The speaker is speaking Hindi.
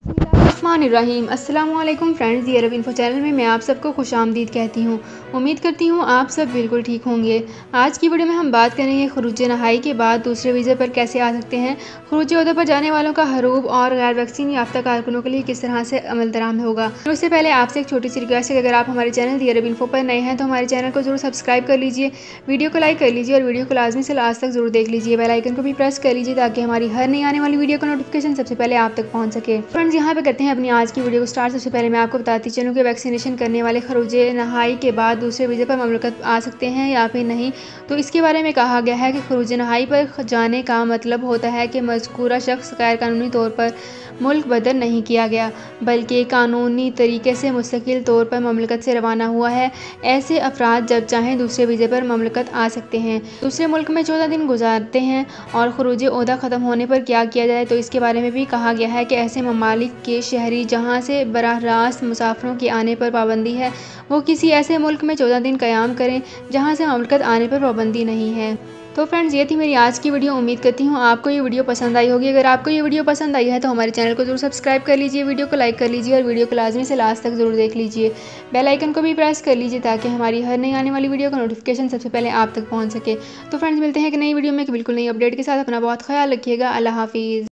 बिस्मिल्लाहिर्रहमानिर्रहीम। अस्सलामुअलैकुम फ्रेंड्स, ये अरब इन्फो चैनल में मैं आप सबको खुशामदीद कहती हूँ। उम्मीद करती हूँ आप सब बिल्कुल ठीक होंगे। आज की वीडियो में हम बात करेंगे खुरूज नहाई के बाद दूसरे वीज़े पर कैसे आ सकते हैं। खुरूज ओहदा पर जाने वालों का हरूब और गैर वैक्सीन याफ्ता कारकुनों के लिए किस तरह से अमल दरामद होगा। तो उससे पहले आपसे एक छोटी सी रिक्वेस्ट है, अगर आप हमारे चैनल दी अरब इन्फो पर नए हैं तो हमारे चैनल को जरूर सब्सक्राइब कर लीजिए, वीडियो को लाइक कर लीजिए और वीडियो को लाजमी से लास्ट तक जरूर देख लीजिए। बेल आइकन को भी प्रेस कर लीजिए ताकि हमारी हर नई आने वाली वीडियो का नोटिफिकेशन सबसे पहले आप तक पहुँच सके। फ्रेंड्स, यहाँ पे करते हैं अपनी आज की वीडियो को स्टार्ट। सबसे पहले मैं आपको बताती चलूँ कि वैक्सीनेशन करने वाले खरूज नहाई के बाद दूसरे वीज़े पर ममलकत आ सकते हैं या फिर नहीं। तो इसके बारे में कहा गया है कि खरूज नहाई पर जाने का मतलब होता है कि मज़कूरा शख्स गैर कानूनी तौर पर मुल्क बदल नहीं किया गया, बल्कि कानूनी तरीके से मुस्तकिल तौर पर ममलकत से रवाना हुआ है। ऐसे अफराद जब चाहें दूसरे वीज़े पर ममलकत आ सकते हैं। दूसरे मुल्क में 14 दिन गुजारते हैं। और खरूज ओहदा ख़त्म होने पर क्या किया जाए, तो इसके बारे में भी कहा गया है कि ऐसे ममालिक के शहरी जहाँ से बराह रास्त मुसाफिरों के आने पर पाबंदी है, वो किसी ऐसे मुल्क में 14 दिन क़याम करें जहाँ से ममलकत आने पर पाबंदी नहीं है। तो फ्रेंड्स, ये थी मेरी आज की वीडियो। उम्मीद करती हूँ आपको ये वीडियो पसंद आई होगी। अगर आपको ये वीडियो पसंद आई है तो हमारे चैनल को जरूर सब्सक्राइब कर लीजिए, वीडियो को लाइक कर लीजिए और वीडियो को लाजमी से लास्ट तक जरूर देख लीजिए। बेल आइकन को भी प्रेस कर लीजिए ताकि हमारी हर नई आने वाली वीडियो का नोटिफिकेशन सबसे पहले आप तक पहुँच सके। तो फ्रेंड्स, मिलते हैं एक नई वीडियो में एक बिल्कुल नई अपडेट के साथ। अपना बहुत ख्याल रखिएगा। अल्लाह हाफिज़।